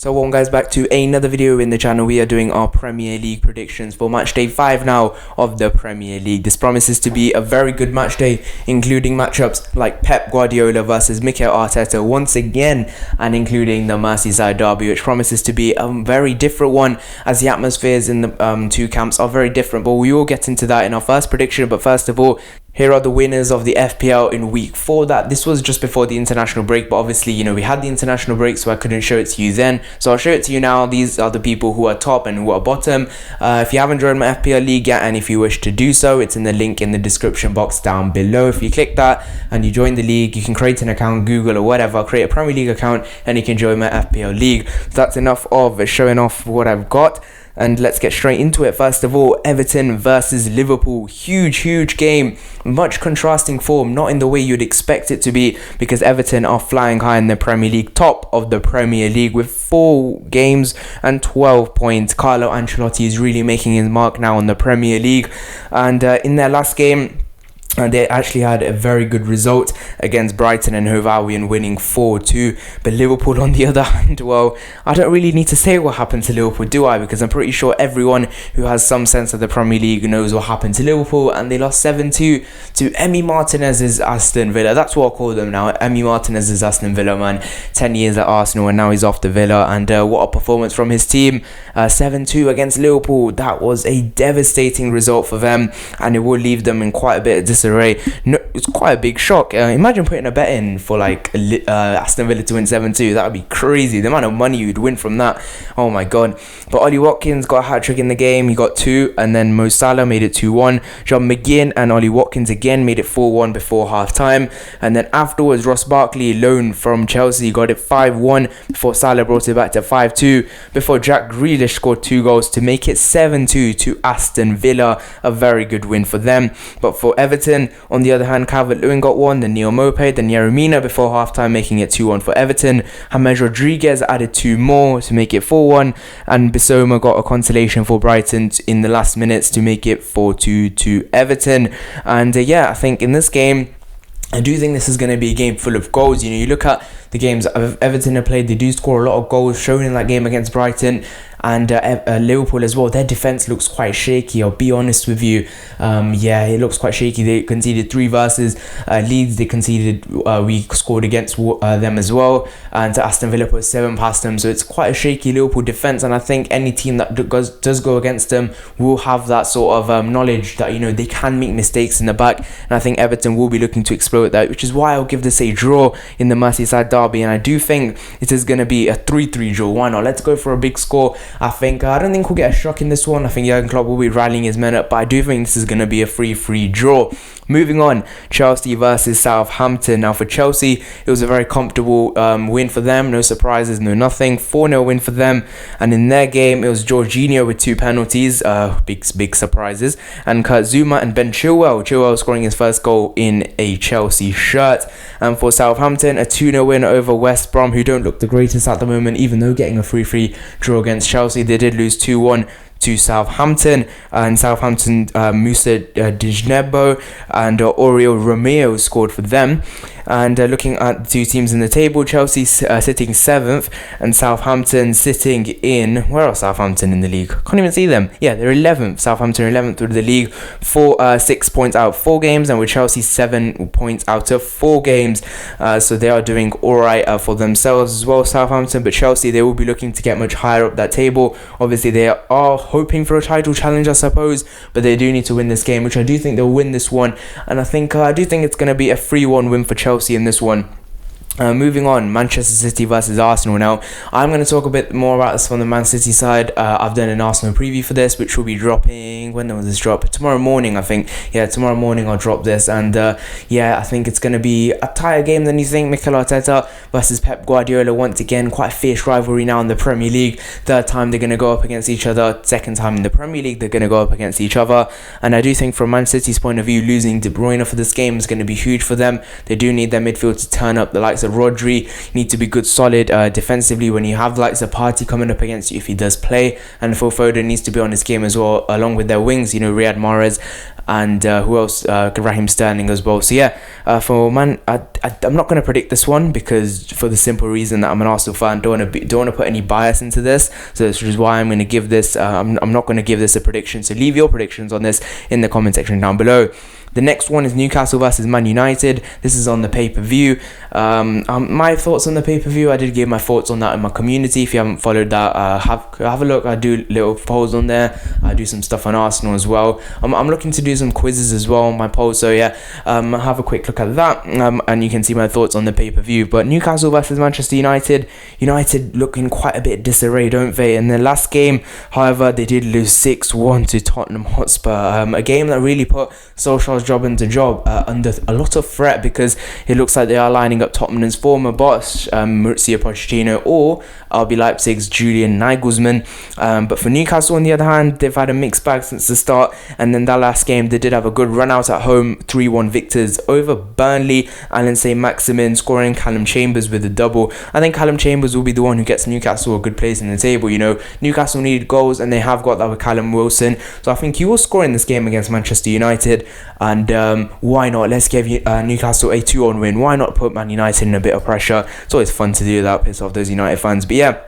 So welcome guys back to another video in the channel. We are doing our Premier League predictions for match day 5 now of the Premier League. This promises to be a very good match day, including matchups like Pep Guardiola versus Mikel Arteta once again, and including the Merseyside derby, which promises to be a very different one, as the atmospheres in the two camps are very different. But we will get into that in our first prediction. But first of all, here are the winners of the FPL in week 4. This was just before the international break, but obviously, we had the international break, so I couldn't show it to you then. So I'll show it to you now. These are the people who are top and who are bottom. If you haven't joined my FPL league yet, and if you wish to do so, it's in the link in the description box down below. If you click that and you join the league, you can create an account, Google or whatever, create a Premier League account, and you can join my FPL league. So that's enough of showing off what I've got. And let's get straight into it. First of all, Everton versus Liverpool. Huge game. Much contrasting form, not in the way you'd expect it to be, because Everton are flying high in the Premier League, top of the Premier League with 4 games and 12 points. Carlo Ancelotti is really making his mark now in the Premier League. And in their last game, they actually had a very good result against Brighton and Hove Albion, winning 4-2. But Liverpool, on the other hand, well, I don't really need to say what happened to Liverpool, do I? Because I'm pretty sure everyone who has some sense of the Premier League knows what happened to Liverpool, and they lost 7-2 to Emi Martinez's Aston Villa. That's what I'll call them now, Emi Martinez's Aston Villa, man. 10 years at Arsenal, and now he's off to Villa. And what a performance from his team. 7-2 against Liverpool. That was a devastating result for them, and it will leave them in quite a bit of disarray. No, it's quite a big shock. Imagine putting a bet in for like Aston Villa to win 7-2. That would be crazy. The amount of money you'd win from that. Oh my god. But Ollie Watkins got a hat-trick in the game. He got 2, and then Mo Salah made it 2-1. John McGinn and Ollie Watkins again made it 4-1 before half-time. And then afterwards, Ross Barkley, loan from Chelsea, got it 5-1 before Salah brought it back to 5-2, before Jack Grealish scored 2 goals to make it 7-2 to Aston Villa. A very good win for them. But for Everton, on the other hand, Calvert-Lewin got 1, then Neil Maupay, then Yeremina before halftime, making it 2-1 for Everton. James Rodriguez added 2 more to make it 4-1, and Bissouma got a consolation for Brighton in the last minutes to make it 4-2 to Everton. And I think in this game, I do think this is going to be a game full of goals. You look at the games Everton have played, they do score a lot of goals, shown in that game against Brighton. And Liverpool as well, their defense looks quite shaky, I'll be honest with you. It looks quite shaky. They conceded 3 versus Leeds. They conceded, we scored against them as well, and Aston Villa put 7 past them. So it's quite a shaky Liverpool defense, and I think any team that does go against them will have that sort of knowledge that they can make mistakes in the back, and I think Everton will be looking to exploit that, which is why I'll give this a draw in the Merseyside derby. And I do think it is going to be a 3-3 draw. Why not? Let's go for a big score. I don't think we'll get a shock in this one. I think Jurgen Klopp will be rallying his men up, but I do think this is going to be a 3-3 draw. Moving on, Chelsea versus Southampton. Now for Chelsea, it was a very comfortable win for them. No surprises, no nothing. 4-0 win for them. And in their game, it was Jorginho with 2 penalties. Big surprises. And Kurt Zouma and Ben Chilwell. Chilwell scoring his first goal in a Chelsea shirt. And for Southampton, a 2-0 win over West Brom, who don't look the greatest at the moment, even though getting a 3-3 draw against Chelsea. They did lose 2-1 to Southampton, and Southampton, Musa Djnebo and Oriol Romeo scored for them. And looking at the 2 teams in the table, Chelsea sitting 7th, and Southampton sitting in, where are Southampton in the league? Can't even see them. Yeah, they're 11th. Southampton 11th with the league, 6 points out of 4 games, and with Chelsea 7 points out of 4 games. So they are doing alright for themselves as well, Southampton. But Chelsea, they will be looking to get much higher up that table. Obviously, they are hoping for a title challenge, I suppose, but they do need to win this game, which I do think they'll win this one. And I do think it's going to be a 3-1 win for Chelsea in this one. Moving on, Manchester City versus Arsenal. Now, I'm going to talk a bit more about this from the Man City side. I've done an Arsenal preview for this, which will be dropping, when will this drop? Tomorrow morning, I think. Yeah, tomorrow morning I'll drop this. And I think it's going to be a tighter game than you think. Mikel Arteta versus Pep Guardiola. Once again, quite a fierce rivalry now in the Premier League. 3rd time they're going to go up against each other. 2nd time in the Premier League they're going to go up against each other. And I do think from Man City's point of view, losing De Bruyne for this game is going to be huge for them. They do need their midfield to turn up. The likes of of Rodri. You need to be good, solid defensively when you have the likes of Partey coming up against you if he does play, and Phil Foden needs to be on his game as well, along with their wings, you know, Riyad Mahrez and who else? Raheem Sterling as well. So yeah, for Man, I'm not going to predict this one because for the simple reason that I'm an Arsenal fan. Don't want to put any bias into this. So this is why I'm going to give this. I'm not going to give this a prediction. So leave your predictions on this in the comment section down below. The next one is Newcastle versus Man United. This is on the pay-per-view. My thoughts on the pay-per-view, I did give my thoughts on that in my community. If you haven't followed that, have a look. I do little polls on there. I do some stuff on Arsenal as well. I'm looking to do some quizzes as well on my polls. So yeah, have a quick look at that, and you can see my thoughts on the pay-per-view. But Newcastle versus Manchester United. United looking quite a bit disarray, don't they? In their last game, however, they did lose 6-1 to Tottenham Hotspur. A game that really put Solskjaer's job under a lot of threat, because it looks like they are lining up Tottenham's former boss, Mauricio Pochettino, or RB Leipzig's Julian Nagelsmann. But for Newcastle, on the other hand, they've had a mixed bag since the start, and then that last game they did have a good run out at home, 3-1 victors over Burnley. Alan Saint-Maximin scoring, Callum Chambers with a double. I think Callum Chambers will be the one who gets Newcastle a good place in the table. You know, Newcastle needed goals, and they have got that with Callum Wilson, so I think he will score in this game against Manchester United. And why not? Let's give Newcastle a 2-1 win. Why not put Man United in a bit of pressure? It's always fun to do that, piss off those United fans. But yeah,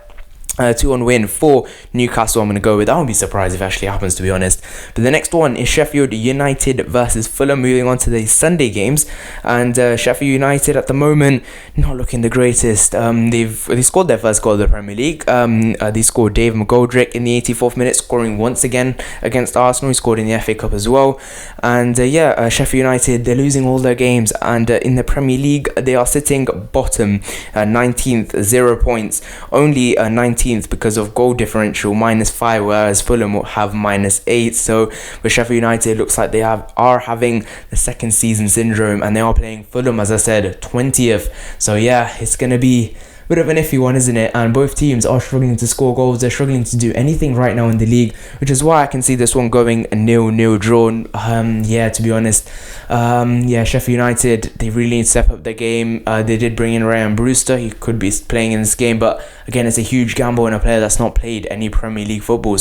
2-1 win for Newcastle I'm going to go with. I won't be surprised if it actually happens, to be honest. But the next one is Sheffield United versus Fulham, moving on to the Sunday games. And Sheffield United at the moment not looking the greatest. They scored their first goal of the Premier League. They scored Dave McGoldrick in the 84th minute, scoring once again against Arsenal. He scored in the FA Cup as well. And Sheffield United, they're losing all their games, and in the Premier League they are sitting bottom, 19th, 0 points, only 19th because of goal differential, -5, whereas Fulham will have -8. So with Sheffield United, it looks like they are having the second season syndrome, and they are playing Fulham, as I said, 20th. So yeah, it's going to be bit of an iffy one, isn't it? And both teams are struggling to score goals. They're struggling to do anything right now in the league, which is why I can see this one going a 0-0 draw. To be honest, Sheffield United, they really need to step up their game. They did bring in Ryan Brewster. He could be playing in this game, but again, it's a huge gamble on a player that's not played any Premier League football.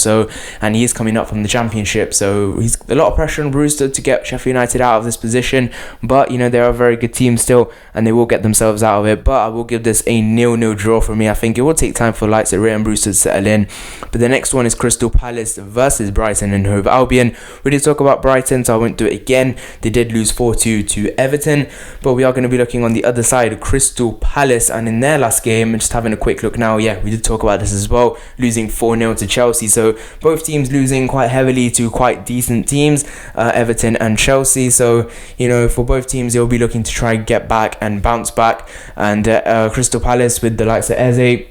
And he is coming up from the Championship, so he's a lot of pressure on Brewster to get Sheffield United out of this position. But you know, they're a very good team still, and they will get themselves out of it. But I will give this a 0-0 draw for me. I think it will take time for lights at Ryan Brewster to settle in. But the next one is Crystal Palace versus Brighton and Hove Albion. We did talk about Brighton, so I won't do it again. They did lose 4-2 to Everton, but we are going to be looking on the other side, Crystal Palace, and in their last game, just having a quick look now, we did talk about this as well, losing 4-0 to Chelsea. So both teams losing quite heavily to quite decent teams, Everton and Chelsea. So you know, for both teams, they'll be looking to try and get back and bounce back. And Crystal Palace with the likes of Eze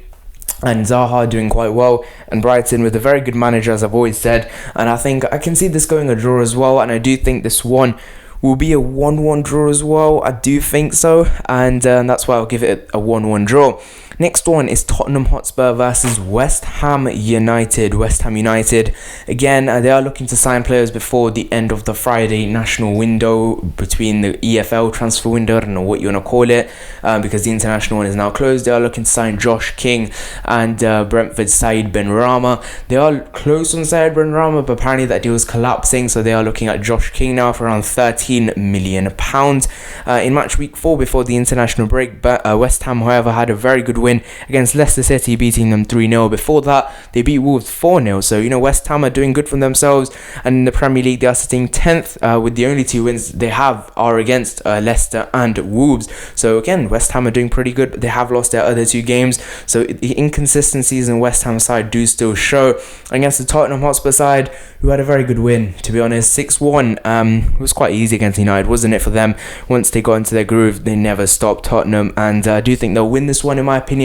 and Zaha doing quite well, and Brighton with a very good manager, as I've always said. And I think I can see this going a draw as well, and I do think this one will be a 1-1 draw as well. I do think so, and that's why I'll give it a 1-1 draw. Next one is Tottenham Hotspur versus West Ham United. West Ham United, again, they are looking to sign players before the end of the Friday national window, between the EFL transfer window, I don't know what you want to call it, because the international one is now closed. They are looking to sign Josh King and Brentford's Said Benrahma. They are close on Said Benrahma, but apparently that deal is collapsing, so they are looking at Josh King now for around £13 million. In match week 4 before the international break, but West Ham, however, had a very good win against Leicester City, beating them 3-0. Before that, they beat Wolves 4-0. So, you know, West Ham are doing good for themselves. And in the Premier League, they are sitting 10th with the only 2 wins they have are against Leicester and Wolves. So, again, West Ham are doing pretty good, but they have lost their other 2 games. So, the inconsistencies in West Ham side do still show. Against the Tottenham Hotspur side, who had a very good win, to be honest, 6-1. It was quite easy against United, wasn't it, for them? Once they got into their groove, they never stopped Tottenham. And I do think they'll win this one, in my opinion.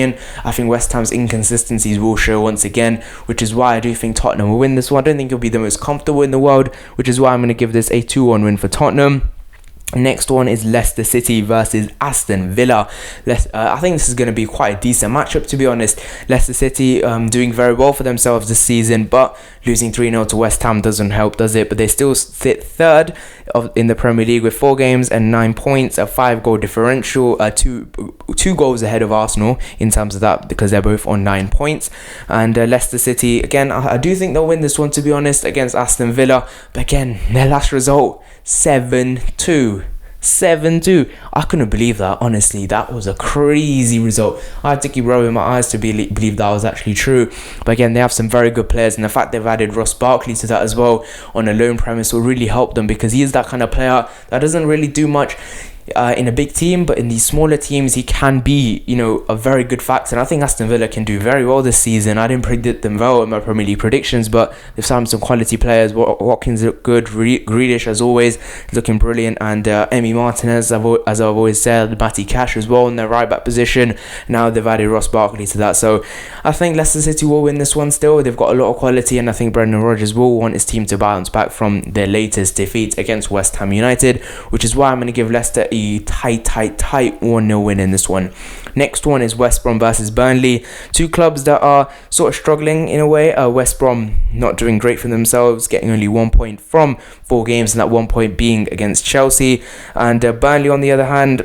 I think West Ham's inconsistencies will show once again, which is why I do think Tottenham will win this one. I don't think it'll be the most comfortable in the world, which is why I'm going to give this a 2-1 win for Tottenham. Next one is Leicester City versus Aston Villa. I think this is going to be quite a decent matchup, to be honest. Leicester City doing very well for themselves this season, but losing 3-0 to West Ham doesn't help, does it? But they still sit third in the Premier League with 4 games and 9 points, a 5-goal differential, two goals ahead of Arsenal in terms of that, because they're both on 9 points. And Leicester City, again, I do think they'll win this one, to be honest, against Aston Villa. But again, their last result, 7-2. I couldn't believe that, honestly. That was a crazy result. I had to keep rubbing my eyes to believe that was actually true. But again, they have some very good players, and the fact they've added Ross Barkley to that as well on a loan premise will really help them, because he is that kind of player that doesn't really do much in a big team, but in these smaller teams he can be, you know, a very good factor. And I think Aston Villa can do very well this season. I didn't predict them well in my Premier League predictions, but they've signed some quality players. Watkins look good, Grealish as always looking brilliant, and Emi Martinez, as I've always said, Matty Cash as well in their right back position. Now they've added Ross Barkley to that, so I think Leicester City will win this one. Still, they've got a lot of quality, and I think Brendan Rodgers will want his team to bounce back from their latest defeat against West Ham United, which is why I'm going to give Leicester a tight 1-0 win in this one. Next one is West Brom versus Burnley. Two clubs that are sort of struggling in a way. West Brom not doing great for themselves, getting only 1 point from 4 games, and that 1 point being against Chelsea. And Burnley, on the other hand,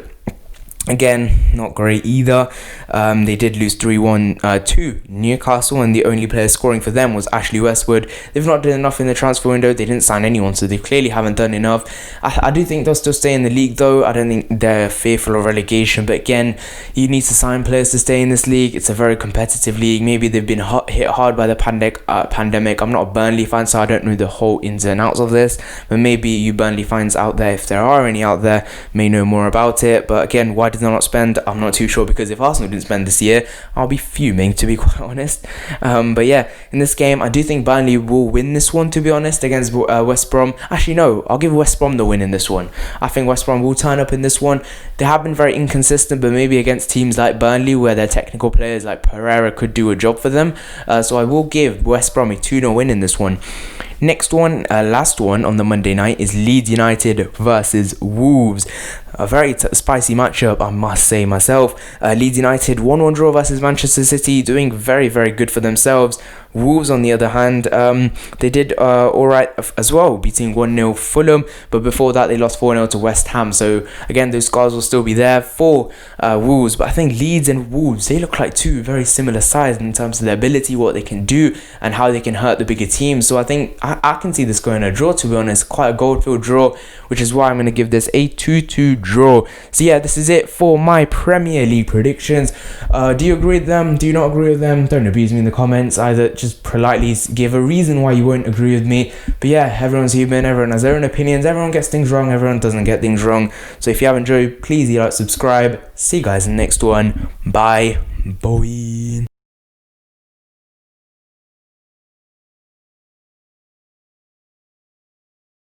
again, not great either. They did lose 3-1 to Newcastle, and the only player scoring for them was Ashley Westwood. They've not done enough in the transfer window. They didn't sign anyone, so they clearly haven't done enough. I do think they'll still stay in the league, though. I don't think they're fearful of relegation, but again, you need to sign players to stay in this league. It's a very competitive league. Maybe they've been hit hard by the pandemic. I'm not a Burnley fan, so I don't know the whole ins and outs of this, but maybe you Burnley fans out there, if there are any out there, may know more about it. But again, why did they not spend? I'm not too sure, because if Arsenal didn't spend this year, I'll be fuming, to be quite honest. But yeah, in this game, I do think Burnley will win this one, to be honest, against West Brom. Actually, no, I'll give West Brom the win in this one. I think West Brom will turn up in this one. They have been very inconsistent, but maybe against teams like Burnley, where their technical players like Pereira could do a job for them. So I will give West Brom a 2-0 win in this one. Next one, last one on the Monday night, is Leeds United versus Wolves. A very spicy matchup, I must say myself. Leeds United 1-1 draw versus Manchester City, doing very good for themselves. Wolves, on the other hand, they did alright as well, beating 1-0 Fulham, but before that they lost 4-0 to West Ham. So again, those scars will still be there for Wolves. But I think Leeds and Wolves, they look like two very similar sides in terms of their ability, what they can do, and how they can hurt the bigger teams. So I think I can see this going a draw, to be honest, quite a goal-filled draw, which is why I'm going to give this a 2-2 draw. So yeah, this is it for my Premier League predictions. Do you agree with them? Do you not agree with them? Don't abuse me in the comments. Either just politely give a reason why you won't agree with me. But yeah, everyone's human, everyone has their own opinions, everyone gets things wrong, everyone doesn't get things wrong. So if you have enjoyed, please like, subscribe. See you guys in the next one. Bye, boy.